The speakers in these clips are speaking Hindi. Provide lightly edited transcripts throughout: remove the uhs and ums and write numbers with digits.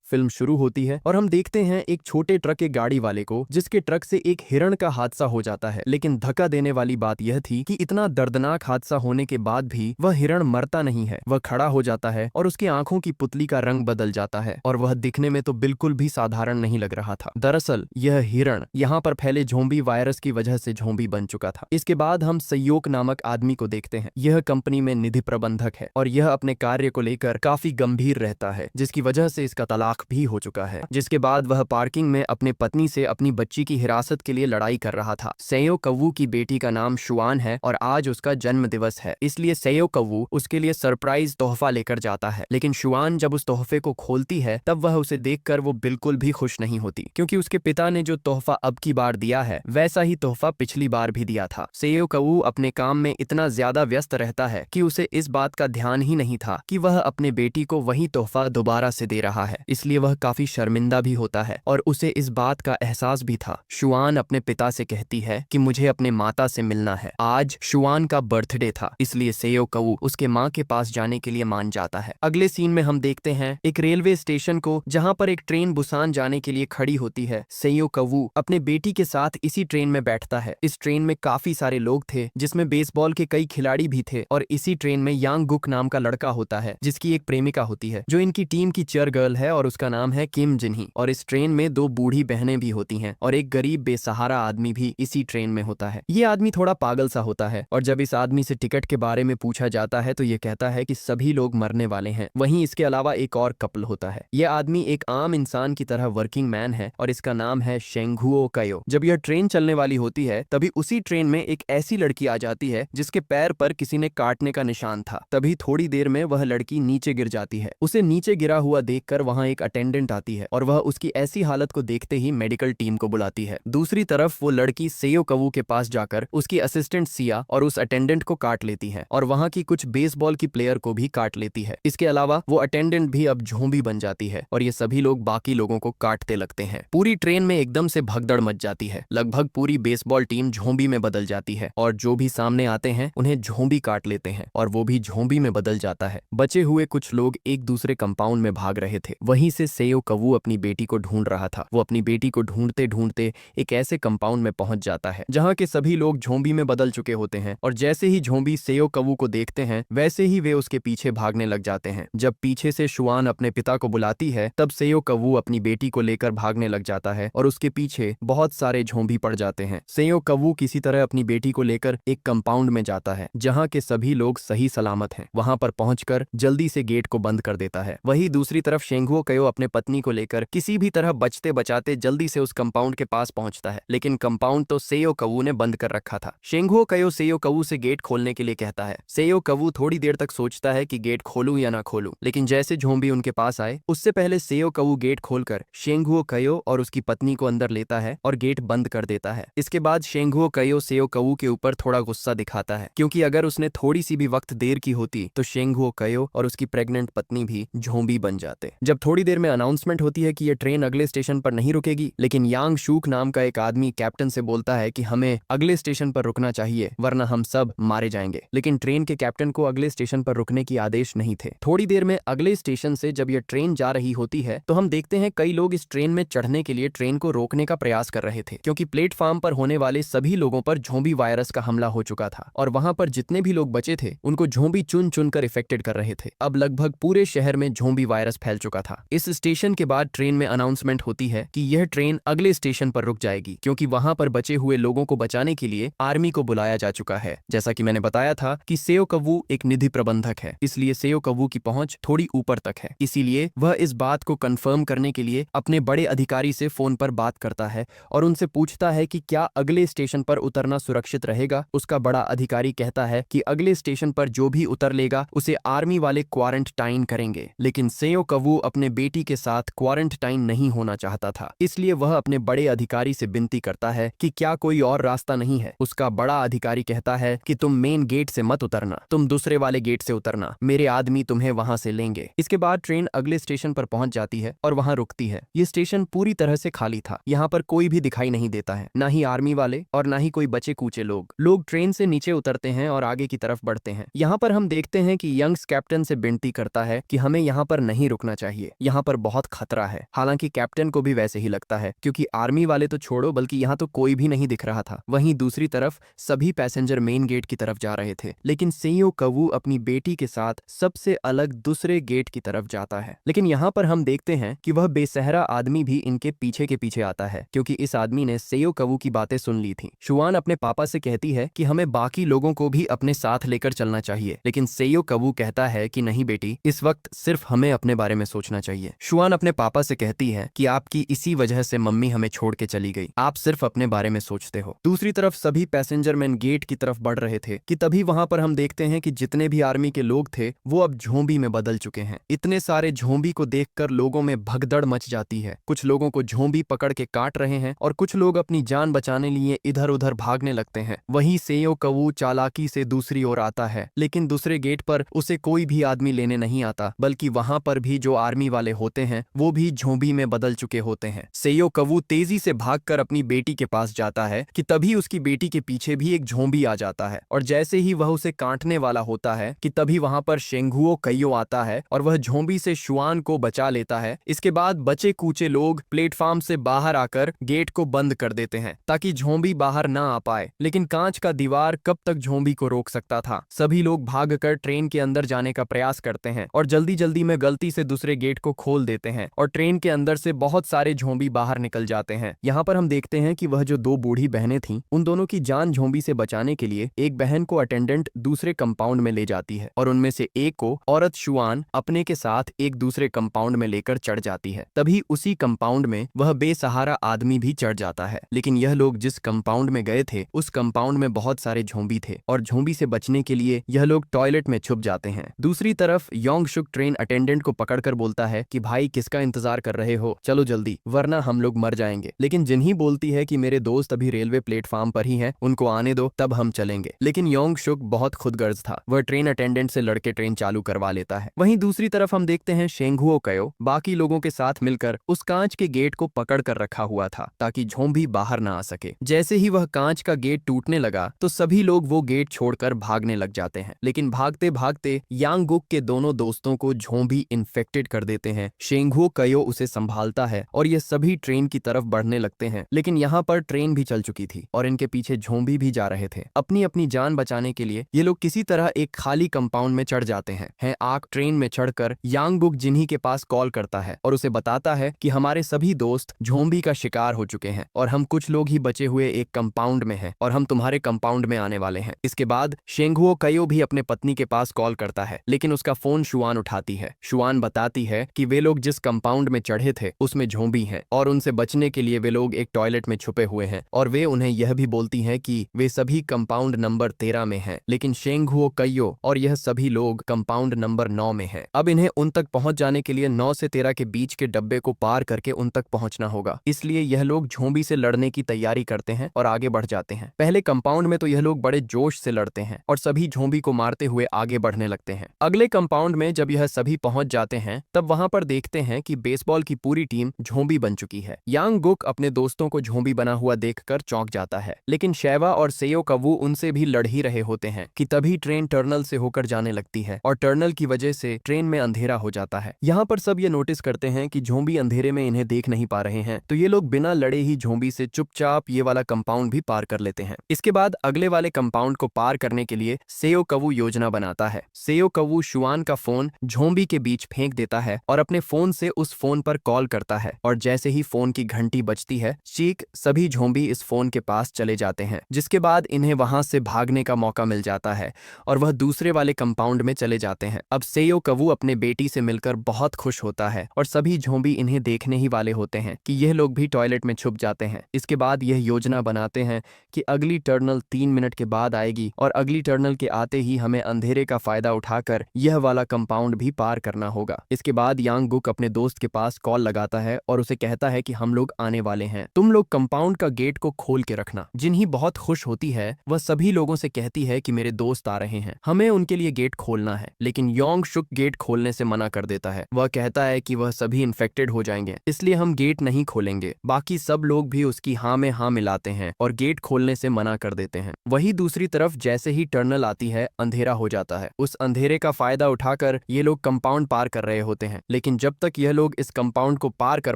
फिल्म शुरू होती है और हम देखते हैं एक छोटे ट्रक के गाड़ी वाले को, जिसके ट्रक से एक हिरण का हादसा हो जाता है। लेकिन धक्का देने वाली बात यह थी कि इतना दर्दनाक हादसा होने के बाद भी वह हिरण मरता नहीं है। वह खड़ा हो जाता है और उसकी आंखों की पुतली का रंग बदल जाता है और वह दिखने में तो बिल्कुल भी साधारण नहीं लग रहा था। दरअसल यह हिरण यहाँ पर फैले ज़ोंबी वायरस की वजह से ज़ोंबी बन चुका था। इसके बाद हम सयोक नामक आदमी को देखते हैं। यह कंपनी में निधि प्रबंधक है और यह अपने कार्य को लेकर काफी गंभीर रहता है, जिसकी वजह से इसका तलाक भी हो चुका है। जिसके बाद वह पार्किंग में अपने पत्नी से अपनी बच्ची की हिरासत के लिए लड़ाई कर रहा था। सेयो कव्वू की बेटी का नाम शुआन है और आज उसका जन्म दिवस है, इसलिए सेयो कव्वू उसके लिए सरप्राइज तोहफा लेकर जाता है। लेकिन शुआन जब उस तोहफे को खोलती है तब वह उसे देखकर वो बिल्कुल भी खुश नहीं होती, क्योंकि उसके पिता ने जो तोहफा अब की बार दिया है वैसा ही तोहफा पिछली बार भी दिया था। सेयो कव्वू अपने काम में इतना ज्यादा व्यस्त रहता है कि उसे इस बात का ध्यान ही नहीं था कि वह अपने बेटी को वही तोहफा दोबारा से दे रहा है, इसलिए वह काफी शर्मिंदा भी होता है और उसे इस बात का एहसास भी था। शुआन अपने पिता से कहती है कि मुझे अपने माता से मिलना है। आज शुआन का बर्थडे था, इसलिए सेयो कव्वू उसके माँ के पास जाने के लिए मान जाता है। अगले सीन में हम देखते हैं एक रेलवे स्टेशन को, जहाँ पर एक ट्रेन बुसान जाने के लिए खड़ी होती है। सेयो कव्वू अपने बेटी के साथ इसी ट्रेन में बैठता है। इस ट्रेन में काफी सारे लोग थे, जिसमें बेसबॉल के कई खिलाड़ी भी थे और इसी ट्रेन में यांग गुक नाम का लड़का होता है, जिसकी एक प्रेमिका होती है जो इनकी टीम की चेयर गर्ल है और उसका नाम है किम जिनही। और इस ट्रेन में दो बूढ़ी बहनें भी होती हैं और एक गरीब बेसहारा आदमी भी इसी ट्रेन में होता है। ये आदमी थोड़ा पागल सा होता है और जब इस आदमी से टिकट के बारे में पूछा जाता है तो ये कहता है कि सभी लोग मरने वाले हैं। वहीं इसके अलावा एक और कपल होता है। यह आदमी एक आम इंसान की तरह वर्किंग मैन है और इसका नाम है शेंगुओ कयो। जब यह ट्रेन चलने वाली होती है तभी उसी ट्रेन में एक ऐसी लड़की आ जाती है जिसके पैर पर किसी ने काटने का निशान था। तभी थोड़ी देर में वह लड़की नीचे गिर जाती है। उसे नीचे गिरा हुआ देखकर वहां एक अटेंडेंट आती है और वह उसकी ऐसी हालत को देखते ही मेडिकल टीम को बुलाती है। दूसरी तरफ वो लड़की सेयो कव्वू के पास जाकर उसकी असिस्टेंट सिया और उस अटेंडेंट को काट लेती है और वहां की कुछ बेसबॉल की प्लेयर को भी काट लेती है। इसके अलावा वो अटेंडेंट भी अब ज़ोंबी बन जाती है और ये सभी लोग बाकी लोगों को काटते लगते हैं। पूरी ट्रेन में एकदम से भगदड़ मच जाती है। लगभग पूरी बेसबॉल टीम ज़ोंबी में बदल जाती है और जो भी सामने आते हैं उन्हें ज़ोंबी काट लेते हैं और वो भी ज़ोंबी में बदल जाता है। बचे हुए कुछ लोग एक दूसरे कंपाउंड में भाग रहे थे। वहीं से सेयो कव्वू अपनी बेटी को ढूंढ रहा था। वो अपनी बेटी को ढूंढते ढूंढते एक ऐसे कंपाउंड में पहुंच जाता है जहां के सभी लोग ज़ोंबी में बदल चुके होते हैं और जैसे ही ज़ोंबी सेयो कव्वू को देखते हैं वैसे ही वे उसके पीछे भागने लग जाते हैं। जब पीछे से शुआन अपने पिता को बुलाती है तब सेयो कव्वू अपनी बेटी को लेकर भागने लग जाता है और उसके पीछे बहुत सारे ज़ोंबी पड़ जाते हैं। सेयो कव्वू किसी तरह अपनी बेटी को लेकर एक कंपाउंड में जाता है जहां के सभी लोग सही सलामत हैं। वहां पर पहुंचकर जल्दी से गेट को बंद कर देता है। वहीं दूसरी तरफ शेंगुओ कयो अपने पत्नी को लेकर किसी भी तरह बचते बचाते जल्दी से उस कंपाउंड के पास पहुंचता है, लेकिन कंपाउंड तो सेयो कव्वू ने बंद कर रखा था। शेंगुओ कयो सेयो कव्वू से गेट खोलने के लिए कहता है। सेयो कव्वू थोड़ी देर तक सोचता है कि गेट खोलूं या ना खोलूं, लेकिन जैसे ज़ोंबी उनके पास आए उससे पहले सेयो कव्वू गेट खोलकर शेंगुओ कयो और उसकी पत्नी को अंदर लेता है और गेट बंद कर देता है। इसके बाद शेंगुओ कयो सेयो कव्वू के ऊपर थोड़ा गुस्सा दिखाता है, क्योंकि अगर उसने थोड़ी सी भी वक्त देर की होती तो शेंगुओ कयो और उसकी प्रेग्नेंट पत्नी भी ज़ोंबी बन जाते। जब थोड़ी देर में अनाउंसमेंट होती है कि यह ट्रेन अगले स्टेशन पर नहीं रुकेगी, लेकिन यांग शूक नाम का एक आदमी कैप्टन से बोलता है कि हमें अगले स्टेशन पर रुकना चाहिए वरना हम सब मारे जाएंगे। लेकिन ट्रेन के कैप्टन को अगले स्टेशन पर रुकने की आदेश नहीं थे। थोड़ी देर में अगले स्टेशन से जब यह ट्रेन जा रही होती है तो हम देखते हैं कई लोग इस ट्रेन में चढ़ने के लिए ट्रेन को रोकने का प्रयास कर रहे थे, क्योंकि प्लेटफॉर्म पर होने वाले सभी लोगों पर ज़ोंबी वायरस का हमला हो चुका था और वहां पर जितने भी लोग बचे थे उनको ज़ोंबी चुन चुन कर इफेक्टेड कर रहे थे। अब लगभग पूरे शहर में ज़ोंबी वायरस फैल चुका था। इस स्टेशन के बाद ट्रेन में अनाउंसमेंट होती है कि यह ट्रेन अगले स्टेशन पर रुक जाएगी, क्योंकि वहां पर बचे हुए लोगों को बचाने के लिए आर्मी को बुलाया जा चुका है। जैसा कि मैंने बताया था कि सेयो कव्वू एक निधि प्रबंधक है, इसलिए सेयो कव्वू की पहुंच थोड़ी ऊपर तक है। इसीलिए वह इस बात को कंफर्म करने के लिए अपने बड़े अधिकारी से फोन पर बात करता है और उनसे पूछता है कि क्या अगले स्टेशन पर उतरना सुरक्षित रहेगा। उसका बड़ा अधिकारी कहता है कि अगले स्टेशन पर जो भी उतर लेगा उसे आर्मी वाले क्वारंटाइन करेंगे। लेकिन सेयो कव्वू अपने बेटी के साथ क्वारंटाइन नहीं होना चाहता था, इसलिए वह अपने बड़े अधिकारी से विनती करता है कि क्या कोई और रास्ता नहीं है। उसका बड़ा अधिकारी कहता है कि तुम मेन गेट से मत उतरना, तुम दूसरे वाले गेट से उतरना, मेरे आदमी तुम्हें वहां से लेंगे। इसके बाद ट्रेन अगले स्टेशन पर पहुंच जाती है और वहां रुकती है। ये स्टेशन पूरी तरह से खाली था। यहाँ पर कोई भी दिखाई नहीं देता है, ना ही आर्मी वाले और ना ही कोई बचे कूचे लोग। लोग ट्रेन से नीचे उतरते हैं और आगे की तरफ बढ़ते हैं। यहाँ पर हम देखते हैं कि यंग्स कैप्टन से विनती करता है कि हमें यहाँ पर नहीं रुकना चाहिए, यहाँ यहाँ पर बहुत खतरा है। हालांकि कैप्टन को भी वैसे ही लगता है, क्योंकि आर्मी वाले तो छोड़ो बल्कि यहाँ तो कोई भी नहीं दिख रहा था। वहीं दूसरी तरफ सभी पैसेंजर मेन गेट की तरफ जा रहे थे, लेकिन सेयो कवू अपनी बेटी के साथ सबसे अलग दूसरे गेट की तरफ जाता है। लेकिन यहाँ पर हम देखते हैं कि वह बेसहारा आदमी भी इनके पीछे के पीछे आता है, क्योंकि इस आदमी ने सेयो कवू की बातें सुन ली थी। शुआन अपने पापा से कहती है कि हमें बाकी लोगों को भी अपने साथ लेकर चलना चाहिए, लेकिन सेयो कवू कहता है कि नहीं बेटी, इस वक्त सिर्फ हमें अपने बारे में सोचना चाहिए। शुआन अपने पापा से कहती है कि आपकी इसी वजह से मम्मी हमें छोड़ के चली गई, आप सिर्फ अपने बारे में सोचते हो। दूसरी तरफ सभी पैसेंजर मैन गेट की तरफ बढ़ रहे थे कि तभी वहां पर हम देखते हैं कि जितने भी आर्मी के लोग थे वो अब झोंबी में बदल चुके हैं। इतने सारे झोंबी को देखकर लोगों में भगदड़ मच जाती है। कुछ लोगों को झोंबी पकड़ के काट रहे हैं और कुछ लोग अपनी जान बचाने लिए इधर उधर भागने लगते हैं। वहीं सेयो कवू चालाकी से दूसरी ओर आता है, लेकिन दूसरे गेट पर उसे कोई भी आदमी लेने नहीं आता, बल्कि वहां पर भी जो आर्मी वाले होते हैं वो भी झोंबी में बदल चुके होते हैं। सेयो कवू तेजी से भागकर अपनी बेटी के पास जाता है कि तभी उसकी बेटी के पीछे भी एक झोंबी आ जाता है, और जैसे ही वह उसे काटने वाला होता है कि तभी वहां पर शेंगुओ कइयो आता है और वह झोंबी से शुआन को बचा लेता है। इसके बाद बचे कूचे लोग प्लेटफॉर्म से बाहर आकर गेट को बंद कर देते हैं ताकि झोंबी बाहर ना आ पाए, लेकिन कांच का दीवार कब तक झोंबी को रोक सकता था। सभी लोग भागकर ट्रेन के अंदर जाने का प्रयास करते हैं और जल्दी जल्दी में गलती से दूसरे गेट को खोल देते हैं और ट्रेन के अंदर से बहुत सारे झोंबी बाहर निकल जाते हैं। यहाँ पर हम देखते हैं कि वह जो दो बूढ़ी बहनें थीं, उन दोनों की जान झोंबी से बचाने के लिए एक बहन को अटेंडेंट दूसरे कंपाउंड में ले जाती है और उनमें से एक को औरत शुआन अपने के साथ एक दूसरे कंपाउंड में लेकर चढ़ जाती है। तभी उसी कंपाउंड में वह बेसहारा आदमी भी चढ़ जाता है, लेकिन यह लोग जिस कंपाउंड में गए थे उस कंपाउंड में बहुत सारे झोंबी थे और झोंबी से बचने के लिए यह लोग टॉयलेट में छुप जाते हैं। दूसरी तरफ योंगशुक ट्रेन अटेंडेंट को पकड़कर बोलता है कि भाई किसका इंतजार कर रहे हो, चलो जल्दी वरना हम लोग मर जाएंगे। लेकिन जिन्ही बोलती है कि मेरे दोस्त अभी रेलवे प्लेटफॉर्म पर ही हैं, उनको आने दो तब हम चलेंगे। लेकिन योंगशुक बहुत खुदगर्ज था, वह ट्रेन अटेंडेंट से लड़के ट्रेन चालू करवा लेता है। वहीं दूसरी तरफ हम देखते हैं शेंगुओ कयो बाकी लोगों के साथ मिलकर उस कांच के गेट को पकड़ कर रखा हुआ था ताकि झोंबी बाहर ना आ सके। जैसे ही वह कांच का गेट टूटने लगा तो सभी लोग वो गेट छोड़कर भागने लग जाते हैं, लेकिन भागते भागते यांगुक के दोनों दोस्तों को झोंबी इन्फेक्टेड कर देते हैं। शेंगुओ कयो उसे संभालता है और ये सभी ट्रेन की तरफ बढ़ने लगते हैं, लेकिन यहाँ पर ट्रेन भी चल चुकी थी और इनके पीछे झोंबी भी जा रहे थे। अपनी अपनी जान बचाने के लिए ये लोग किसी तरह एक खाली कंपाउंड में चढ़ जाते हैं। आग ट्रेन में चढ़कर यांगबुक जिन्ही के पास कॉल करता है और उसे बताता है कि हमारे सभी दोस्त झोंबी का शिकार हो चुके हैं और हम कुछ लोग ही बचे हुए एक कंपाउंड में हैं और हम तुम्हारे कंपाउंड में आने वाले हैं। इसके बाद शेंगुओ कयो भी अपने पत्नी के पास कॉल करता है, लेकिन उसका फोन शुआन उठाती है। शुआन बताती है कि वे लोग जिस कंपाउंड में चढ़े थे उसमें झोंबी हैं और उनसे बचने के लिए वे लोग एक टॉयलेट में छुपे हुए हैं, और वे उन्हें यह भी बोलती हैं कि वे सभी कंपाउंड नंबर 13 में हैं, लेकिन शेंगुओ कयो और यह सभी लोग कंपाउंड नंबर 9 में हैं। अब इन्हें उन तक पहुंच जाने के लिए 9 से 13 के बीच के डब्बे को पार करके उन तक पहुंचना होगा, इसलिए यह लोग झोंबी से लड़ने की तैयारी करते हैं और आगे बढ़ जाते हैं। पहले कंपाउंड में तो यह लोग बड़े जोश से लड़ते हैं और सभी झोंबी को मारते हुए आगे बढ़ने लगते हैं। अगले कंपाउंड में जब यह सभी पहुंच जाते हैं तब वहां पर देखते हैं कि बेसबॉल की पूरी टीम झोंबी बन चुकी है। यांगुक अपने दोस्तों को झोंबी बना हुआ देखकर चौंक जाता है, लेकिन शैवा और सेयो कवू उनसे भी लड़ ही रहे होते हैं कि तभी ट्रेन टर्नल से होकर जाने लगती है और टर्नल की वजह से ट्रेन में अंधेरा हो जाता है। यहाँ पर सब ये नोटिस करते हैं कि झोंबी अंधेरे में इन्हें देख नहीं पा रहे हैं, तो ये लोग बिना लड़े ही झोंबी से चुपचाप ये वाला कंपाउंड भी पार कर लेते हैं। इसके बाद अगले वाले कंपाउंड को पार करने के लिए सेयो कवू योजना बनाता है। सेयो कवू शुआन का फोन झोंबी के बीच फेंक देता है और अपने फोन से उस फोन पर कॉल करता है, और जैसे ही फोन की घंटी बजती है चीक सभी झोंबी इस फोन के पास चले जाते हैं, जिसके बाद इन्हें वहां से भागने का मौका मिल जाता है और वह दूसरे वाले कंपाउंड में चले जाते हैं। अब सेयो कवू अपने बेटी से मिलकर बहुत खुश होता है और सभी झोंबी इन्हें देखने ही वाले होते हैं कि यह लोग भी टॉयलेट में छुप जाते हैं। इसके बाद यह योजना बनाते हैं कि अगली टर्नल 3 मिनट के बाद आएगी और अगली टर्नल के आते ही हमें अंधेरे का फायदा उठाकर यह वाला कंपाउंड भी पार करना होगा। इसके बाद यांगुक अपने दोस्त के पास कॉल लगाता है और उसे कहता है कि हम लोग आने वाले हैं, तुम लोग कंपाउंड का गेट को खोल के रखना। जिन्ही बहुत खुश होती है वह सभी लोगों से कहती है कि मेरे दोस्त आ रहे हैं, हमें उनके लिए गेट खोलना है, लेकिन योंगशुक गेट खोलने से मना कर देता है। वह कहता है कि वह सभी इन्फेक्टेड हो जाएंगे, इसलिए हम गेट नहीं खोलेंगे। बाकी सब लोग भी उसकी हाँ में हाँ मिलाते हैं और गेट खोलने से मना कर देते हैं। वही दूसरी तरफ जैसे ही टर्नल आती है अंधेरा हो जाता है। उस अंधेरे का फायदा उठाकर ये लोग कंपाउंड पार कर रहे होते हैं, लेकिन लेकिन जब तक यह लोग इस कंपाउंड को पार कर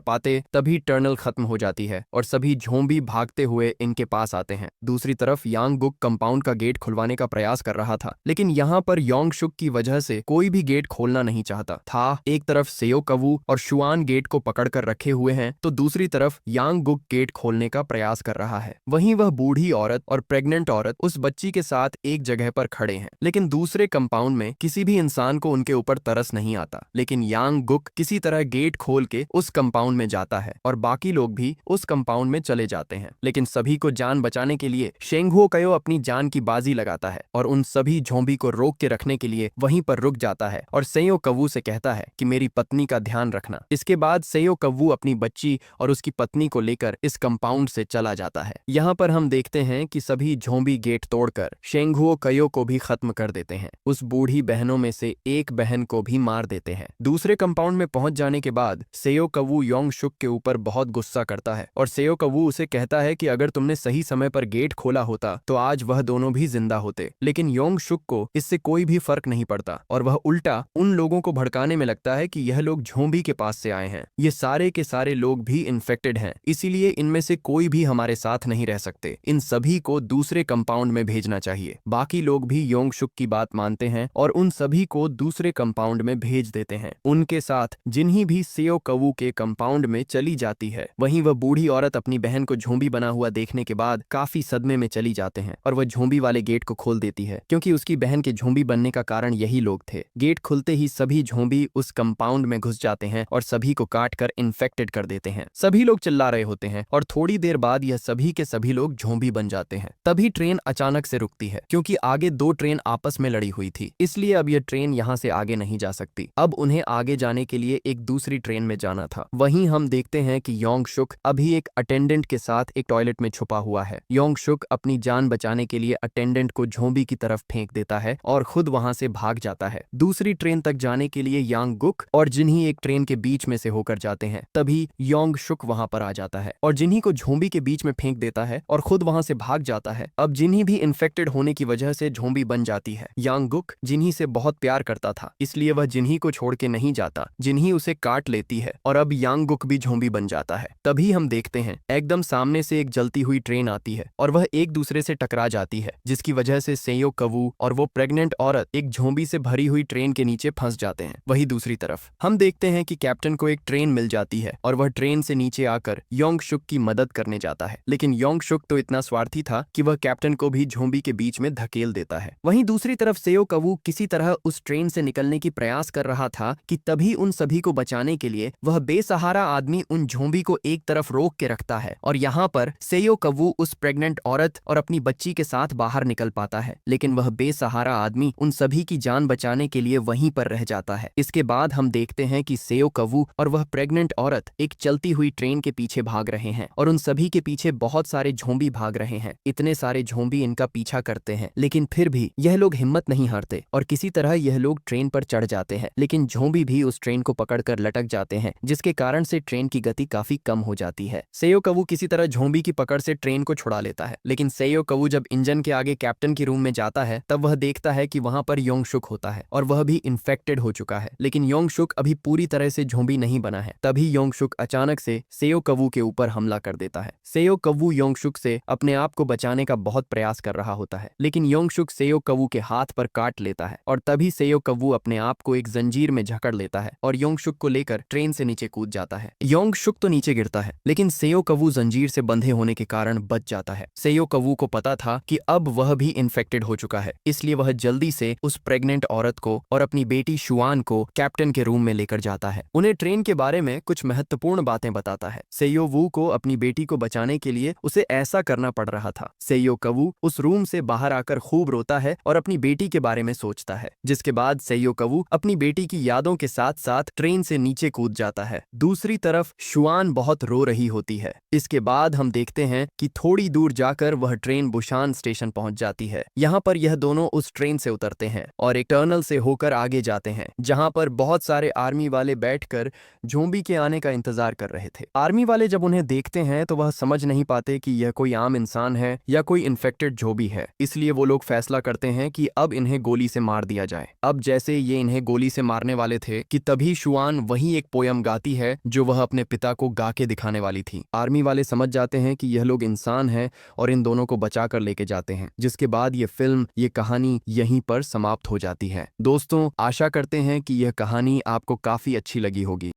पाते तभी टनल खत्म हो जाती है और सभी ज़ॉम्बी भागते हुए इनके पास आते हैं। दूसरी तरफ यांग गुक कंपाउंड का गेट खुलवाने का प्रयास कर रहा था, लेकिन यहाँ पर योंग शुक की वजह से कोई भी गेट खोलना नहीं चाहता था। एक तरफ सेयो कवू और शुआन गेट को पकड़कर रखे हुए हैं तो दूसरी तरफ यांग गुक गेट खोलने का प्रयास कर रहा है। वहीं वह बूढ़ी औरत और प्रेग्नेंट औरत उस बच्ची के साथ एक जगह पर खड़े हैं, लेकिन दूसरे कंपाउंड में किसी भी इंसान को उनके ऊपर तरस नहीं आता। लेकिन यांग गुक किसी तरह गेट खोल के उस कंपाउंड में जाता है और बाकी लोग भी उस कंपाउंड में चले जाते हैं, लेकिन सभी को जान बचाने के लिए शेंगहुओ कयो अपनी जान की बाजी लगाता है और उन सभी ज़ॉम्बी को रोक के रखने के लिए वहीं पर रुक जाता है और सेयो कवू से कहता है कि मेरी पत्नी का ध्यान रखना। इसके बाद सेयो कवू अपनी बच्ची और उसकी पत्नी को लेकर इस कंपाउंड से चला जाता है। यहाँ पर हम देखते हैं कि सभी ज़ॉम्बी गेट तोड़कर शेंगहुओ कयो को भी खत्म कर देते हैं। उस बूढ़ी बहनों में से एक बहन को भी मार देते हैं। दूसरे कंपाउंड में पहुंच जाने के बाद सेयो कवू योंग शुक के ऊपर बहुत गुस्सा करता है और सेयो कवू उसे कहता है कि अगर तुमने सही समय पर गेट खोला होता तो आज वह दोनों भी जिंदा होते। लेकिन योंग शुक को इससे कोई भी फर्क नहीं पड़ता और वह उल्टा उन लोगों को भड़काने में लगता है कि यह लोग ज़ॉम्बी के पास से आए हैं, ये सारे के सारे लोग भी इन्फेक्टेड हैं, इसीलिए इनमें से कोई भी हमारे साथ नहीं रह सकते, इन सभी को दूसरे कंपाउंड में भेजना चाहिए। बाकी लोग भी योंग शुक की बात मानते हैं और उन सभी को दूसरे कंपाउंड में भेज देते हैं, उनके साथ जिन्हीं भी सेयो कवू के कंपाउंड में चली जाती है। वहीं वह बूढ़ी औरत अपनी बहन को ज़ॉम्बी बना हुआ देखने के बाद काफी सदमे में चली जाते हैं और वह ज़ॉम्बी वाले गेट को खोल देती है, क्योंकि उसकी बहन के ज़ॉम्बी बनने का कारण यही लोग थे। गेट खुलते ही सभी ज़ॉम्बी उस कंपाउंड में घुस जाते हैं और सभी को काट कर इन्फेक्टेड कर देते हैं। सभी लोग चिल्ला रहे होते हैं और थोड़ी देर बाद यह सभी के सभी लोग ज़ॉम्बी बन जाते हैं। तभी ट्रेन अचानक से रुकती है, क्योंकि आगे दो ट्रेन आपस में लड़ी हुई थी, इसलिए अब यह ट्रेन यहाँ से आगे नहीं जा सकती। अब उन्हें आगे जाने के लिए एक दूसरी ट्रेन में जाना था। वहीं हम देखते हैं कि योंग शुक अभी एक अटेंडेंट के साथ एक टॉयलेट में छुपा हुआ है। योंग शुक अपनी जान बचाने के लिए अटेंडेंट को ज़ॉम्बी की तरफ फेंक देता है और खुद वहां से भाग जाता है। दूसरी ट्रेन तक जाने के लिए यांग गुक और जिन्हीं एक ट्रेन के बीच में से होकर जाते हैं। तभी योंग शुक वहां पर आ जाता है और जिन्हीं को ज़ॉम्बी के बीच में फेंक देता है और खुद वहां से भाग जाता है। अब जिन्हीं भी इन्फेक्टेड होने की वजह से ज़ॉम्बी बन जाती है। यांग गुक जिन्हीं से बहुत प्यार करता था, इसलिए वह जिन्हीं को छोड़ के नहीं जाता, जिन्हीं उसे काट लेती है और अब यांग गुक भी ज़ॉम्बी बन जाता है। तभी हम देखते हैं एकदम सामने से एक जलती हुई ट्रेन आती है और वह एक दूसरे से टकरा जाती है, जिसकी वजह से सेयो कवू और वो प्रेग्नेंट औरत एक ज़ॉम्बी से भरी हुई ट्रेन के नीचे फंस जाते हैं। वही दूसरी तरफ हम देखते हैं कि कैप्टन को एक ट्रेन मिल जाती है और वह ट्रेन से नीचे आकर योंग शुक की मदद करने जाता है, लेकिन योंग शुक तो इतना स्वार्थी था कि वह कैप्टन को भी ज़ॉम्बी के बीच में धकेल देता है। वहीं दूसरी तरफ सेयो कवू किसी तरह उस ट्रेन से निकलने की प्रयास कर रहा था कि तभी उन सभी को बचाने के लिए वह बेसहारा आदमी उन ज़ॉम्बी को एक तरफ रोक के रखता है और यहाँ पर सेयो कवू उस प्रेग्नेंट औरत और अपनी बच्ची के साथ बाहर निकल पाता है, लेकिन वह बेसहारा आदमी उन सभी की जान बचाने के लिए वहीं पर रह जाता है। इसके बाद हम देखते हैं कि सेयो कवू और वह प्रेग्नेंट औरत एक चलती हुई ट्रेन के पीछे भाग रहे हैं और उन सभी के पीछे बहुत सारे ज़ॉम्बी भाग रहे हैं। इतने सारे ज़ॉम्बी इनका पीछा करते हैं, लेकिन फिर भी यह लोग हिम्मत नहीं हारते और किसी तरह यह लोग ट्रेन पर चढ़ जाते हैं, लेकिन ज़ॉम्बी भी उस ट्रेन को पकड़कर लटक जाते हैं, जिसके कारण से ट्रेन की गति काफी कम हो जाती है। सेयो कवू किसी तरह ज़ॉम्बी की पकड़ से ट्रेन को छुड़ा लेता है, लेकिन सेयो कवू जब इंजन के आगे कैप्टन के रूम में जाता है तब वह देखता है कि वहां पर योंग शुक होता है और वह भी इन्फेक्टेड हो चुका है, लेकिन योंग शुक अभी पूरी तरह से ज़ॉम्बी नहीं बना है। तभी योंग शुक अचानक से सेयो कवू के ऊपर हमला कर देता है। सेयो कवू योंग शुक से अपने आप को बचाने का बहुत प्रयास कर रहा होता है, लेकिन योंग शुक सेयो कवू के हाथ पर काट लेता है और तभी सेयो कवू अपने आप को एक जंजीर में जकड़ लेता है और योंग शुक को लेकर ट्रेन से नीचे कूद जाता है। योंग शुक तो नीचे गिरता है, लेकिन सेयो कवू जंजीर से बंधे होने के कारण बच जाता है। सेयो कवू को पता था कि अब वह भी इन्फेक्टेड हो चुका है, इसलिए वह जल्दी से उस प्रेग्नेंट औरत को और अपनी बेटी शुआन को कैप्टन के रूम में लेकर जाता है। उन्हें ट्रेन के बारे में कुछ महत्वपूर्ण बातें बताता है। सेयो वू को अपनी बेटी को बचाने के लिए उसे ऐसा करना पड़ रहा था। सेयो कवू उस रूम से बाहर आकर खूब रोता है और अपनी बेटी के बारे में सोचता है, जिसके बाद सेयो कवू अपनी बेटी की यादों के साथ साथ ट्रेन से नीचे कूद जाता है। दूसरी तरफ शुआन बहुत रो रही होती है। इसके बाद हम देखते हैं कि थोड़ी दूर जाकर वह ट्रेन बुशान स्टेशन पहुंच जाती है। यहाँ पर यह दोनों उस ट्रेन से उतरते हैं और एक टनल से होकर आगे जाते हैं, जहाँ पर बहुत सारे आर्मी वाले बैठकर ज़ॉम्बी के आने का इंतजार कर रहे थे। आर्मी वाले जब उन्हें देखते हैं तो वह समझ नहीं पाते कि यह कोई आम इंसान है या कोई इन्फेक्टेड ज़ॉम्बी है, इसलिए वो लोग फैसला करते हैं कि अब इन्हें गोली से मार दिया जाए। अब जैसे ये इन्हें गोली से मारने वाले थे कि तभी तभी शुआन वही एक पोयम गाती है जो वह अपने पिता को गा के दिखाने वाली थी। आर्मी वाले समझ जाते हैं कि यह लोग इंसान हैं और इन दोनों को बचा कर लेके जाते हैं, जिसके बाद ये फिल्म, ये कहानी यहीं पर समाप्त हो जाती है। दोस्तों, आशा करते हैं कि यह कहानी आपको काफी अच्छी लगी होगी।